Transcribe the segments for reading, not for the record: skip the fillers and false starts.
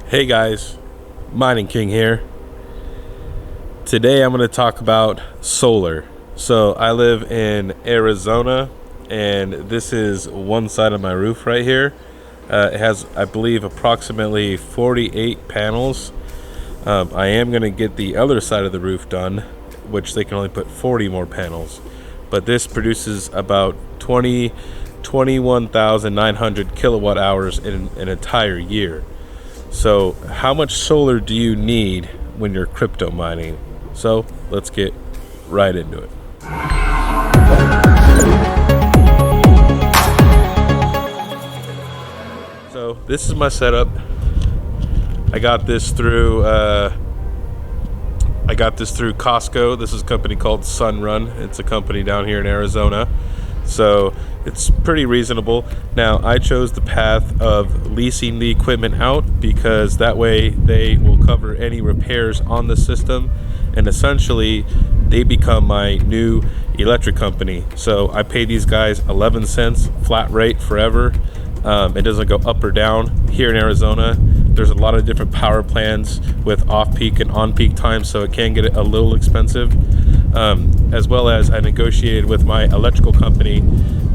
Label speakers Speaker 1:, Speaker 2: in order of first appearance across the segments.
Speaker 1: Hey guys, Mining King here. Today I'm going to talk about solar. So I live in Arizona, and this is one side of my roof right here. It has, I believe, approximately 48 panels. I am going to get the other side of the roof done, which they can only put 40 more panels. But this produces about 21,900 kilowatt hours in an entire year. So how much solar do you need when you're crypto mining? So let's get right into it. So this is my setup. I got this through Costco. This is a company called Sunrun. It's a company down here in Arizona. So it's pretty reasonable. Now, I chose the path of leasing the equipment out because that way they will cover any repairs on the system, and essentially they become my new electric company. So I pay these guys 11 cents flat rate forever. It doesn't go up or down. Here in Arizona, there's a lot of different power plans with off-peak and on-peak times, so it can get a little expensive. As well as I negotiated with my electrical company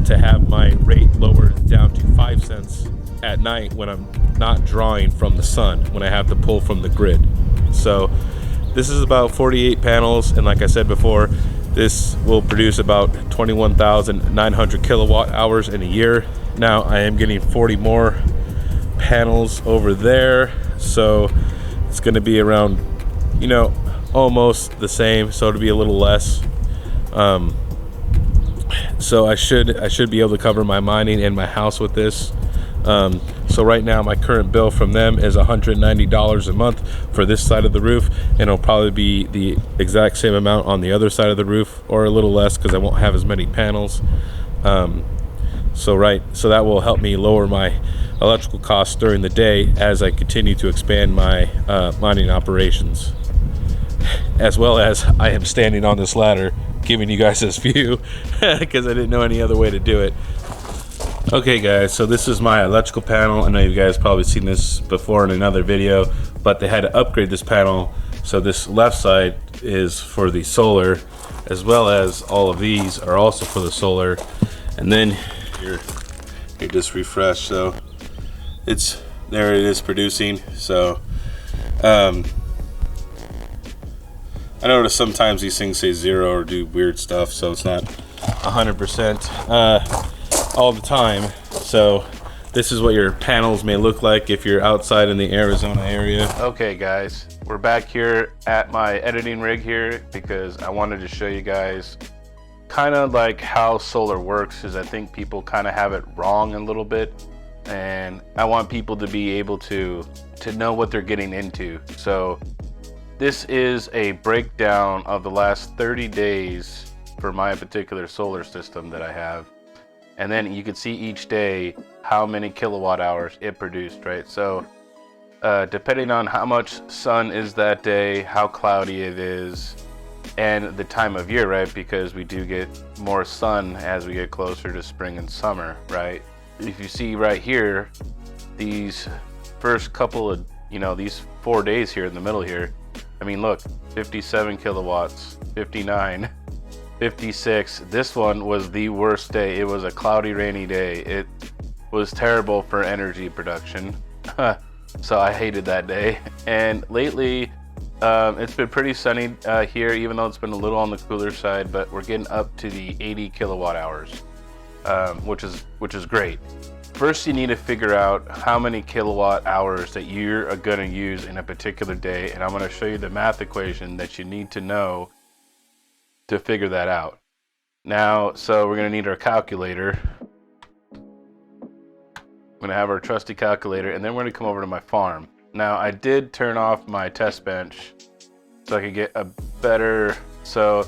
Speaker 1: to have my rate lowered down to 5 cents at night when I'm not drawing from the sun, when I have to pull from the grid. So this is about 48 panels, and like I said before, this will produce about 21,900 kilowatt hours in a year. Now I am getting 40 more panels over there, so it's going to be around, almost the same, so it'll be a little less. So I should be able to cover my mining and my house with this. So right now my current bill from them is $190 a month for this side of the roof, and it'll probably be the exact same amount on the other side of the roof, or a little less because I won't have as many panels. So that will help me lower my electrical costs during the day as I continue to expand my mining operations. As well as I am standing on this ladder giving you guys this view because I didn't know any other way to do it. Okay guys, so this is my electrical panel. I know you guys probably seen this before in another video, but they had to upgrade this panel. So this left side is for the solar, as well as all of these are also for the solar. And then here just refresh, so there it is producing. So I notice sometimes these things say 0 or do weird stuff, so it's not 100% all the time. So this is what your panels may look like if you're outside in the Arizona area. Okay guys, we're back here at my editing rig here because I wanted to show you guys kind of like how solar works, because I think people kind of have it wrong a little bit, and I want people to be able to know what they're getting into. So this is a breakdown of the last 30 days for my particular solar system that I have. And then you can see each day how many kilowatt hours it produced, right? So depending on how much sun is that day, how cloudy it is, and the time of year, right? Because we do get more sun as we get closer to spring and summer, right? If you see right here, these first couple of, these 4 days here in the middle here, I mean, look, 57 kilowatts, 59, 56. This one was the worst day. It was a cloudy, rainy day. It was terrible for energy production. So I hated that day. And lately, it's been pretty sunny here, even though it's been a little on the cooler side, but we're getting up to the 80 kilowatt hours, which is great. First, you need to figure out how many kilowatt hours that you're going to use in a particular day, and I'm going to show you the math equation that you need to know to figure that out. Now, so we're going to need our calculator. I'm going to have our trusty calculator, and then we're going to come over to my farm. Now, I did turn off my test bench so I could get a better... So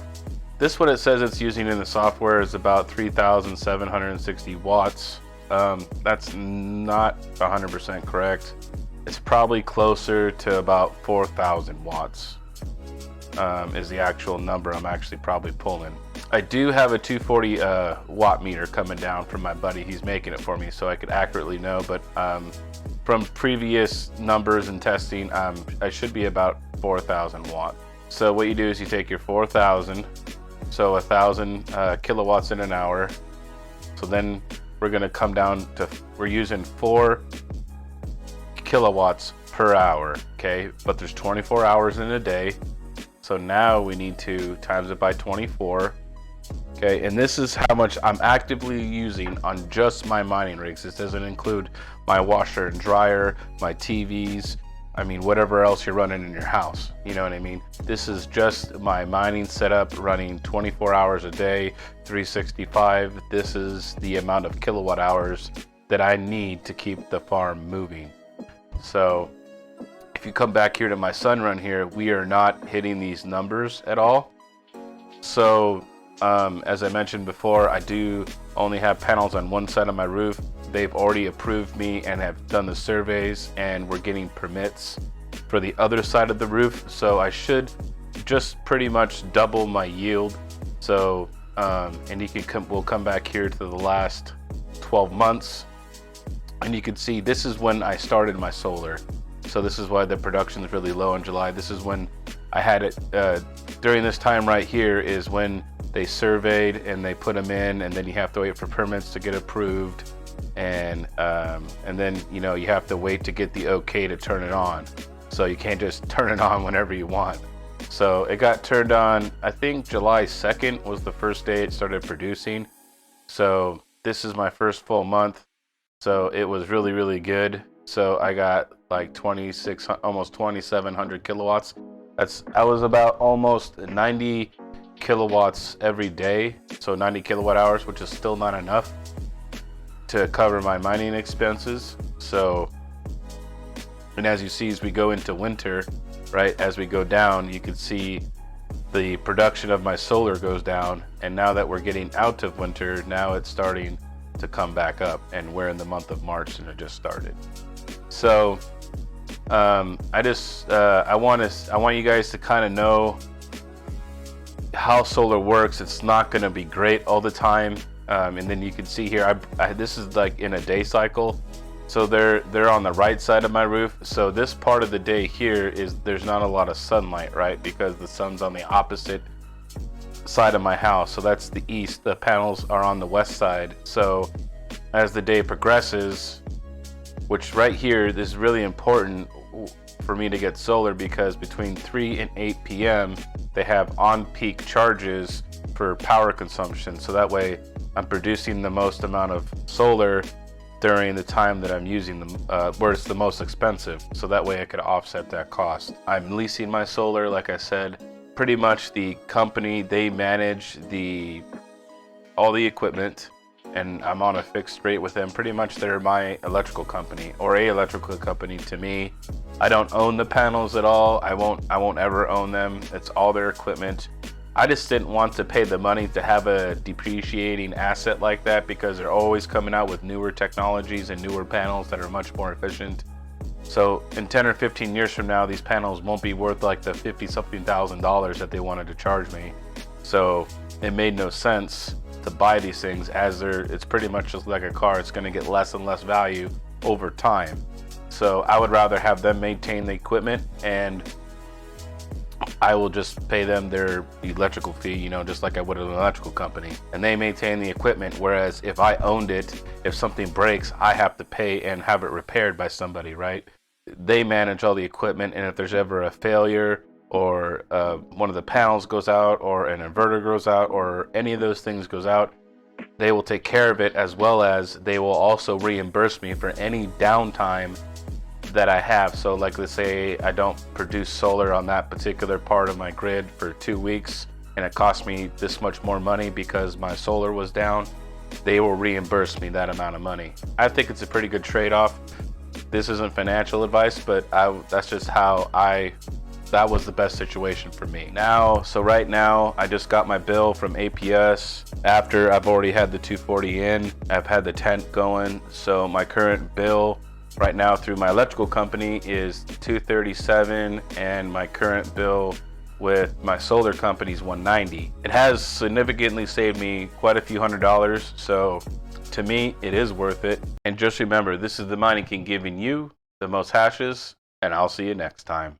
Speaker 1: this, what it says it's using in the software, is about 3,760 watts. That's not 100% correct. It's probably closer to about 4,000 watts is the actual number I'm actually probably pulling. I do have a 240 watt meter coming down from my buddy. He's making it for me so I could accurately know, but from previous numbers and testing, I should be about 4,000 watt. So what you do is you take your 4,000, so 1,000 kilowatts in an hour. So then we're gonna come down to, we're using 4 kilowatts per hour, okay? But there's 24 hours in a day. So now we need to times it by 24. Okay, and this is how much I'm actively using on just my mining rigs. This doesn't include my washer and dryer, my TVs, I mean, whatever else you're running in your house. You know what I mean? This is just my mining setup running 24 hours a day, 365. This is the amount of kilowatt hours that I need to keep the farm moving. So if you come back here to my sun run here, we are not hitting these numbers at all. So as I mentioned before, I do only have panels on one side of my roof. They've already approved me and have done the surveys, and we're getting permits for the other side of the roof. So I should just pretty much double my yield. So and you can we'll come back here to the last 12 months, and you can see this is when I started my solar. So this is why the production is really low in July. This is when I had it during this time right here is when they surveyed and they put them in, and then you have to wait for permits to get approved, and then you know you have to wait to get the okay to turn it on. So you can't just turn it on whenever you want. So it got turned on, I think July 2nd was the first day it started producing. So this is my first full month. So it was really, really good. So I got like 26, almost 2,700 kilowatts. I was about almost 90 kilowatts every day. So 90 kilowatt hours, which is still not enough to cover my mining expenses. So, and as you see, as we go into winter, right, as we go down, you can see the production of my solar goes down. And now that we're getting out of winter, now it's starting to come back up, and we're in the month of March and it just started. So I want you guys to kind of know how solar works. It's not going to be great all the time, and then you can see here this is like in a day cycle. So they're on the right side of my roof. So this part of the day here is there's not a lot of sunlight, right, because the sun's on the opposite side of my house. So that's the east. The panels are on the west side. So as the day progresses, which right here is really important for me to get solar, because between 3 and 8 p.m. they have on-peak charges for power consumption. So that way I'm producing the most amount of solar during the time that I'm using them, where it's the most expensive. So that way I could offset that cost. I'm leasing my solar, like I said. Pretty much the company, they manage all the equipment, and I'm on a fixed rate with them. Pretty much they're my electrical company, or a electrical company to me. I don't own the panels at all. I won't ever own them. It's all their equipment. I just didn't want to pay the money to have a depreciating asset like that, because they're always coming out with newer technologies and newer panels that are much more efficient. So in 10 or 15 years from now, these panels won't be worth like the $50-something thousand that they wanted to charge me. So it made no sense to buy these things, as it's pretty much just like a car. It's going to get less and less value over time. So I would rather have them maintain the equipment, and I will just pay them their electrical fee, you know, just like I would an electrical company, and they maintain the equipment. Whereas if I owned it, if something breaks, I have to pay and have it repaired by somebody, right? They manage all the equipment, and if there's ever a failure, or one of the panels goes out, or an inverter goes out, or any of those things goes out, they will take care of it, as well as they will also reimburse me for any downtime that I have. So like, let's say I don't produce solar on that particular part of my grid for 2 weeks, and it cost me this much more money because my solar was down, they will reimburse me that amount of money. I think it's a pretty good trade-off. This isn't financial advice, but that's just how that was the best situation for me. So right now, I just got my bill from APS after I've already had the 240 in. I've had the tent going. So my current bill right now through my electrical company is $237, and my current bill with my solar company is $190. It has significantly saved me quite a few $100s. So to me, it is worth it. And just remember, this is the Mining King giving you the most hashes, and I'll see you next time.